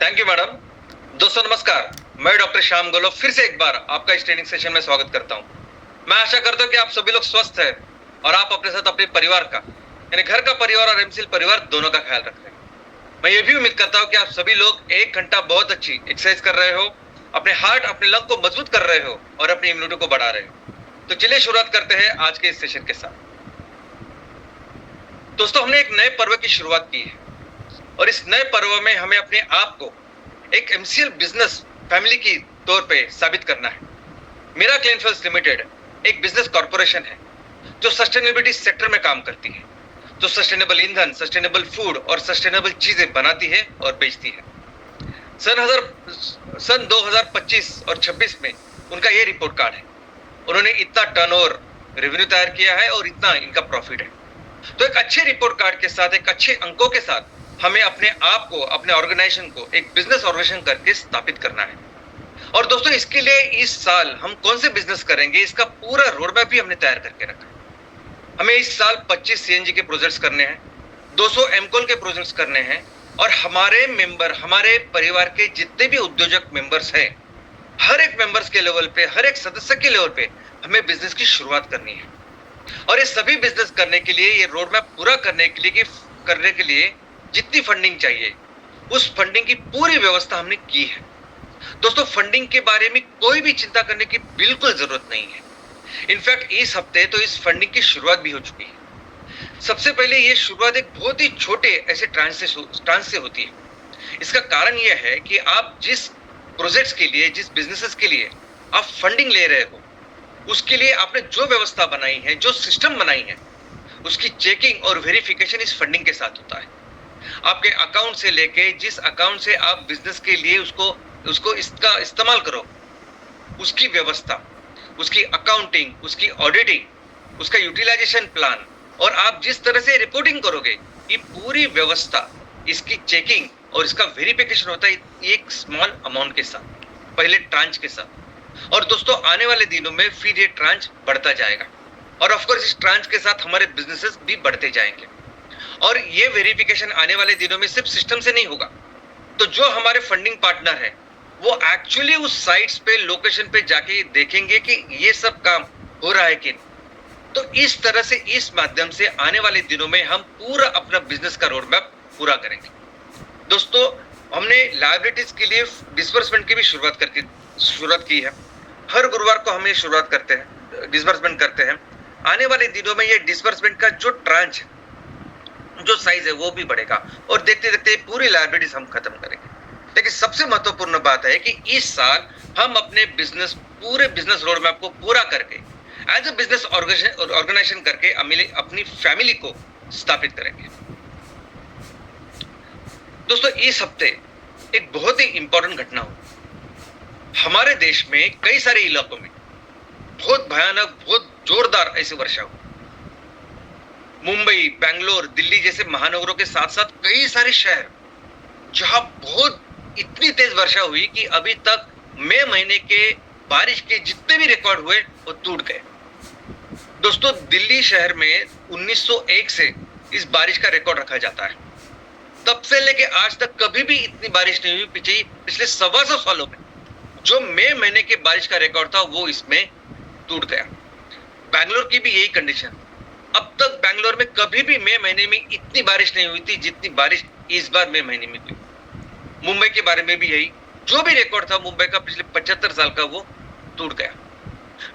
Thank you madam. दोस्तों नमस्कार, मैं डॉक्टर श्याम गोलो फिर से एक बार आपका इस ट्रेनिंग सेशन में स्वागत करता हूं। मैं आशा करता हूं कि आप सभी लोग स्वस्थ हैं और आप अपने साथ अपने परिवार का यानी घर का परिवार और एमसीएल परिवार दोनों का ख्याल रख रहे हैं। मैं ये भी उम्मीद करता हूं कि आप सभी लोग 1 घंटा बहुत अच्छी एक्सरसाइज कर रहे हो, अपने हार्ट अपने लंग को मजबूत कर रहे हो और अपनी इम्यूनिटी को बढ़ा रहे हो। तो चलिए शुरुआत करते हैं आज के इस सेशन के साथ। दोस्तों हमने एक नए पर्व की शुरुआत की है और इस नए पर्व में हमें अपने आप को एक एमसीएल बिजनेस फैमिली की तौर पे साबित करना है। मेरा क्लीनफेल्स लिमिटेड एक बिजनेस कॉर्पोरेशन है जो सस्टेनेबिलिटी सेक्टर में काम करती है, जो सस्टेनेबल ईंधन, सस्टेनेबल फूड और सस्टेनेबल चीजें बनाती है और बेचती है। सन 2025 और 26 में उनका ये रिपोर्ट कार्ड है। उन्होंने इतना टर्नओवर रेवेन्यू तैयार किया है और इतना इनका प्रॉफिट है। तो एक अच्छे रिपोर्ट कार्ड के साथ, एक अच्छे अंकों के साथ हमें अपने आप को, अपने ऑर्गेनाइजेशन को एक बिजनेस ऑर्गेनाइजेशन करके स्थापित करना है। और दोस्तों इसके लिए इस साल हम कौन से बिजनेस करेंगे इसका पूरा रोड मैप भी हमने तैयार करके रखा है। हमें इस साल 25 सीएनजी के प्रोजेक्ट्स करने हैं, 200 एमकोल के प्रोजेक्ट्स करने हैं और हमारे मेंबर, हमारे परिवार के जितने भी उद्योजक मेंबर्स हैं, हर एक मेंबर्स के लेवल पे, हर एक सदस्य के लेवल पे हमें बिजनेस की शुरुआत करनी है। और ये सभी बिजनेस करने के लिए, ये रोड मैप पूरा करने के लिए जितनी फंडिंग चाहिए उस फंडिंग की पूरी व्यवस्था हमने की है। दोस्तों फंडिंग के बारे में कोई भी चिंता करने की बिल्कुल जरूरत नहीं है। इनफैक्ट इस हफ्ते तो इस फंडिंग की शुरुआत भी हो चुकी है। सबसे पहले ये शुरुआत एक बहुत ही छोटे ऐसे ट्रांस से होती है। इसका कारण यह है कि आप जिस प्रोजेक्ट्स के लिए, जिस बिजनेसेस के लिए आप फंडिंग ले रहे हो, उसके लिए आपने जो व्यवस्था बनाई है, जो सिस्टम बनाई है, उसकी चेकिंग और वेरिफिकेशन इस फंडिंग के साथ होता है। आपके अकाउंट से लेके जिस अकाउंट से आप बिजनेस के लिए उसको इसका इस्तेमाल करो, उसकी व्यवस्था, उसकी अकाउंटिंग, उसकी ऑडिटिंग, उसका यूटिलाइजेशन प्लान और आप जिस तरह से रिपोर्टिंग करोगे, ये पूरी व्यवस्था, इसकी चेकिंग और इसका वेरिफिकेशन होता है एक स्मॉल अमाउंट के साथ, पहले ट्रांच के साथ। और दोस्तों आने वाले दिनों में फिर ये ट्रांच बढ़ता जाएगा और ऑफ कोर्स इस ट्रांच के साथ हमारे बिजनेसेस भी बढ़ते जाएंगे। और ये वेरिफिकेशन आने वाले दिनों में सिर्फ सिस्टम से नहीं होगा, तो जो हमारे फंडिंग पार्टनर है वो एक्चुअली उस साइट्स पे, लोकेशन पे जाके देखेंगे कि ये सब काम हो रहा है कि नहीं। तो इस तरह से, इस माध्यम से आने वाले दिनों में हम पूरा अपना बिजनेस का रोड मैप पूरा करेंगे। दोस्तों हमने लायबिलिटीज के लिए डिसबर्समेंट की भी शुरुआत की है। हर गुरुवार को हम ये शुरुआत करते हैं, डिसबर्समेंट करते हैं। आने वाले दिनों में ये डिसबर्समेंट का जो ट्रांच है, जो साइज है वो भी बढ़ेगा और देखते देखते पूरी लायबिलिटीज हम खत्म करेंगे। लेकिन सबसे महत्वपूर्ण बात है कि इस साल हम अपने पूरे बिजनेस रोड मैप को पूरा करके एज अ बिजनेस ऑर्गेनाइजेशन करके अपनी फैमिली को स्थापित करेंगे। दोस्तों इस हफ्ते एक बहुत ही इंपॉर्टेंट घटना हुई। हमारे देश में कई सारे इलाकों में बहुत भयानक, बहुत जोरदार ऐसी वर्षा हुई। मुंबई, बेंगलोर, दिल्ली जैसे महानगरों के साथ साथ कई सारे शहर जहां बहुत इतनी तेज वर्षा हुई कि अभी तक मई महीने के बारिश के जितने भी रिकॉर्ड हुए वो टूट गए। दोस्तों दिल्ली शहर में 1901 से इस बारिश का रिकॉर्ड रखा जाता है। तब से लेके आज तक कभी भी इतनी बारिश नहीं हुई। पिछले 125 सालों में जो मई महीने के बारिश का रिकॉर्ड था वो इसमें टूट गया। बैंगलोर की भी यही कंडीशन। अब तक बैंगलोर में कभी भी मई महीने में इतनी बारिश नहीं हुई थी जितनी बारिश इस बार मई महीने में हुई। मुंबई के बारे में भी यही, जो भी रिकॉर्ड था मुंबई का पिछले 75 साल का वो टूट गया।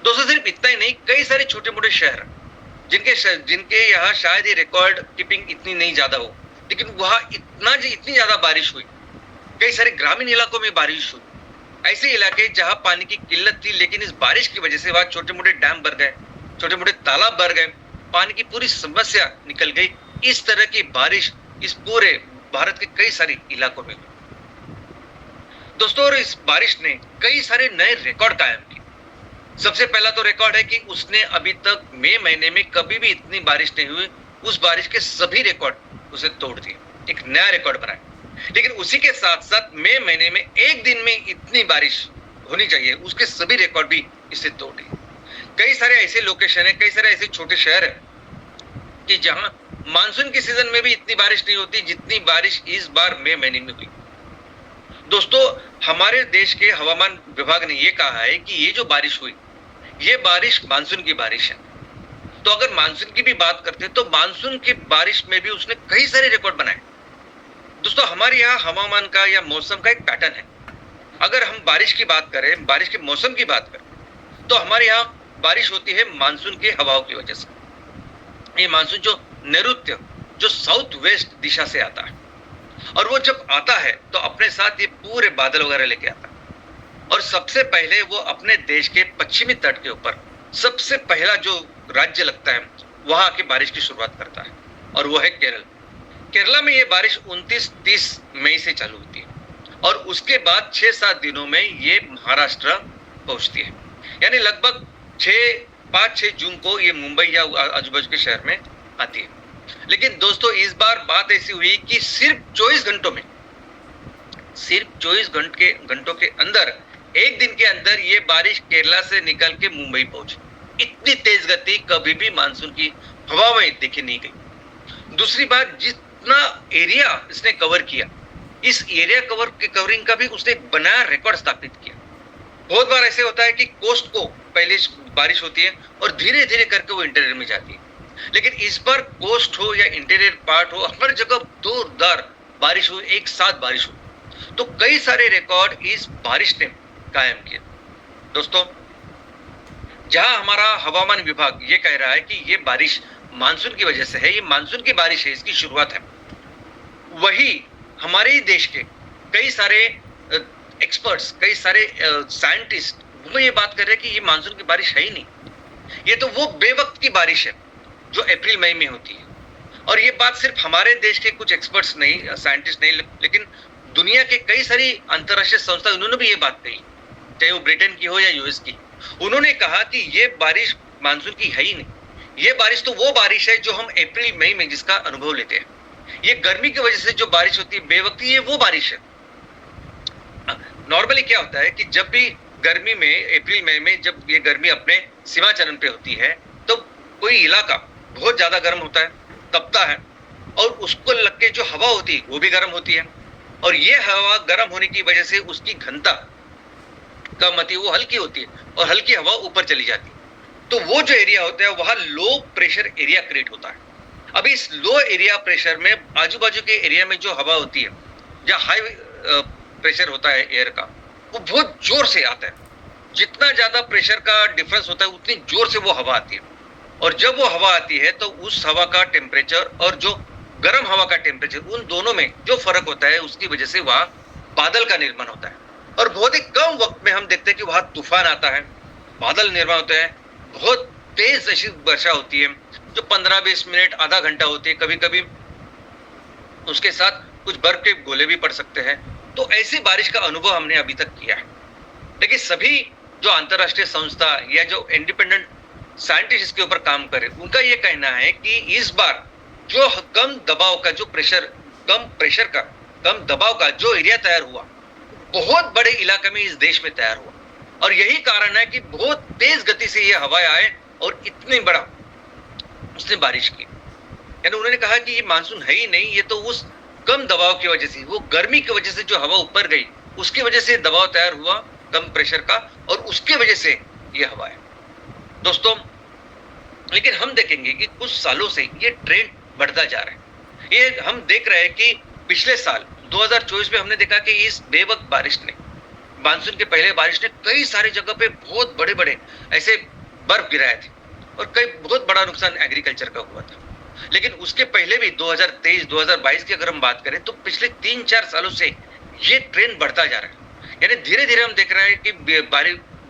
दोस्तों सिर्फ इतना ही नहीं, कई सारे छोटे मोटे शहर जिनके यहाँ शायद ये रिकॉर्ड कीपिंग इतनी नहीं ज्यादा हो, लेकिन वहां इतनी ज्यादा बारिश हुई। कई सारे ग्रामीण इलाकों में बारिश हुई, ऐसे इलाके जहां पानी की किल्लत थी, लेकिन इस बारिश की वजह से वहां छोटे मोटे डैम भर गए, छोटे मोटे तालाब भर गए, पानी की पूरी समस्या निकल गई। इस तरह की बारिश इस पूरे भारत के कई सारे इलाकों में हुई। दोस्तों और इस बारिश ने कई सारे नए रिकॉर्ड कायम किए। सबसे पहला तो रिकॉर्ड है कि उसने अभी तक मई महीने में कभी भी इतनी बारिश नहीं हुई, उस बारिश के सभी रिकॉर्ड उसे तोड़ दिए, एक नया रिकॉर्ड बनाया। लेकिन उसी के साथ साथ मई महीने में एक दिन में इतनी बारिश होनी चाहिए, उसके सभी रिकॉर्ड भी इसे तोड़ दिए। कई सारे ऐसे लोकेशन है, कई सारे ऐसे छोटे शहर है कि जहां मानसून के सीजन में भी इतनी बारिश नहीं होती जितनी बारिश इस बार मई महीने में हुई। दोस्तों, हमारे देश के हवामान विभाग ने ये कहा है कि ये जो बारिश हुई, ये बारिश मानसून की बारिश है। तो अगर मानसून की भी बात करते हैं तो मानसून की बारिश में भी उसने कई सारे रिकॉर्ड बनाए। दोस्तों, हमारे यहाँ हवामान का या मौसम का एक पैटर्न है। अगर हम बारिश की बात करें, बारिश के मौसम की बात करें, तो हमारे यहाँ बारिश होती है मानसून के हवाओं की वजह से। ये मानसून जो नैऋत्य, जो साउथ वेस्ट दिशा से आता है, और वो जब आता है तो अपने साथ ये पूरे बादल वगैरह लेके आता है। और सबसे पहले वो अपने देश के पश्चिमी तट के ऊपर सबसे पहला जो राज्य लगता है, वहां आके बारिश की शुरुआत करता है, और वो है केरल। केरला में ये बारिश 29-30 मई से चालू होती है, और उसके बाद 6-7 दिनों में ये महाराष्ट्र पहुंचती है। यानी लगभग 5-6 जून को ये मुंबई या आजू बाजू के शहर में आती है। लेकिन दोस्तों, इस बार बात ऐसी हुई कि सिर्फ 24 घंटों के अंदर, एक दिन के अंदर ये बारिश केरला से निकल के मुंबई पहुंची। इतनी तेज गति कभी भी मानसून की हवा में देखी नहीं गई। दूसरी बात, जितना एरिया इसने कवर किया, इस एरिया कवरिंग का भी उसने एक बनाया रिकॉर्ड स्थापित किया। बहुत बार ऐसे होता है कि कोस्ट को पहले बारिश होती है और धीरे धीरे करके वो इंटीरियर में जाती है। लेकिन इस बार कोस्ट हो या इंटीरियर पार्ट हो, हर जगह जोरदार बारिश हो, एक साथ बारिश हो। तो कई सारे रिकॉर्ड इस बारिश ने कायम किए। दोस्तों, जहां हमारा हवामान विभाग ये कह रहा है कि ये बारिश मानसून की वजह से है, ये मानसून की बारिश है, इसकी शुरुआत है, वही हमारे ही देश के कई सारे एक्सपर्ट्स, कई सारे साइंटिस्ट वो ये बात कर रहे हैं कि ये मानसून की बारिश है ही नहीं, ये तो वो बेवक्त की बारिश है जो अप्रैल मई में होती है। और ये बात सिर्फ हमारे देश के कुछ एक्सपर्ट्स नहीं, साइंटिस्ट नहीं, लेकिन दुनिया के कई सारी अंतरराष्ट्रीय संस्था, उन्होंने भी ये बात कही, चाहे वो ब्रिटेन की हो या यूएस की। उन्होंने कहा कि ये बारिश मानसून की है ही नहीं, ये बारिश तो वो बारिश है जो हम अप्रैल मई में जिसका अनुभव लेते हैं। ये गर्मी की वजह से जो बारिश होती है बेवक्ती, ये वो बारिश है। नॉर्मली क्या होता है कि जब भी गर्मी में, अप्रैल मई में जब ये गर्मी अपने सीमा चरण पे होती है, तो कोई इलाका बहुत ज्यादा गर्म होता है, तपता है, और उसको लग के जो हवा होती है वो भी गर्म होती है, और ये हवा गर्म होने की वजह से उसकी घनता कम होती है, वो हल्की होती है, और हल्की हवा ऊपर चली जाती है। तो वो जो एरिया होता है वहां लो प्रेशर एरिया क्रिएट होता है। अभी इस लो एरिया प्रेशर में आजू बाजू के एरिया में जो हवा होती है, या हाई प्रेशर होता है एयर का, वो बहुत जोर से आता है। जितना ज्यादा प्रेशर का डिफरेंस होता है उतनी जोर से वो हवा आती है, और जब वो हवा आती है तो उस हवा का टेम्परेचर और जो गर्म हवा का टेम्परेचर, उन दोनों में जो फर्क होता है, उसकी वजह से वहां बादल का निर्माण होता है। और बहुत ही कम वक्त में हम देखते हैं कि वहां तूफान आता है, बादल निर्माण होते हैं, बहुत तेज ऐसी वर्षा होती है जो 15-20 मिनट, आधा घंटा होती है, कभी कभी उसके साथ कुछ बर्फ के गोले भी पड़ सकते हैं। तो ऐसी बारिश का अनुभव हमने अभी तक किया है। लेकिन सभी जो अंतरराष्ट्रीय संस्था या जो इंडिपेंडेंट साइंटिस्ट इसके ऊपर काम करे, उनका ये कहना है कि इस बार जो कम दबाव का जो प्रेशर, कम दबाव का जो एरिया तैयार हुआ, बहुत बड़े इलाके में इस देश में तैयार हुआ, और यही कारण है कि बहुत तेज गति से ये हवाएं आए और इतनी बड़ा उसने बारिश की। यानी उन्होंने कहा कि ये मानसून है ही नहीं, ये तो उस कम दबाव की वजह से, वो गर्मी की वजह से जो हवा ऊपर गई, उसकी वजह से दबाव तैयार हुआ कम प्रेशर का, और उसके वजह से ये हवा है। दोस्तों, लेकिन हम देखेंगे कि कुछ सालों से ये ट्रेंड बढ़ता जा रहा है। ये हम देख रहे हैं कि पिछले साल 2024 में हमने देखा कि इस बेवक्त बारिश ने, मानसून के पहले बारिश ने कई सारी जगह पे बहुत बड़े बड़े ऐसे बर्फ गिराए थे, और कई बहुत बड़ा नुकसान एग्रीकल्चर का हुआ था। लेकिन उसके पहले भी 2023-2022 की अगर हम बात करें, तो पिछले 3-4 सालों से ये ट्रेंड बढ़ता जा रहा है। यानी धीरे धीरे हम देख रहे हैं कि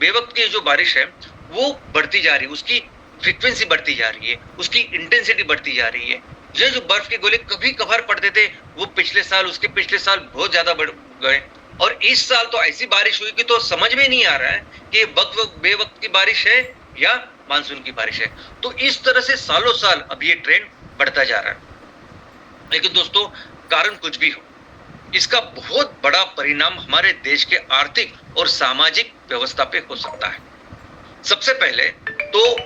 बेवक्त की जो बारिश है वो बढ़ती जा रही है, उसकी फ्रीक्वेंसी बढ़ती जा रही है, उसकी इंटेंसिटी बढ़ती जा रही है। ये जो बर्फ के गोले कभी कभार पड़ते थे, वो पिछले साल, उसके पिछले साल बहुत ज्यादा बढ़ गए, और इस साल तो ऐसी बारिश हुई कि तो समझ में नहीं आ रहा है कि बेवक्त की बारिश है या मानसून की बारिश है। तो इस तरह से सालों साल अब ये ट्रेंड बढ़ता जा रहा है। लेकिन दोस्तों, कारण कुछ भी हो, इसका बहुत बड़ा परिणाम हमारे देश के आर्थिक और सामाजिक व्यवस्था पे हो सकता है। सबसे पहले तो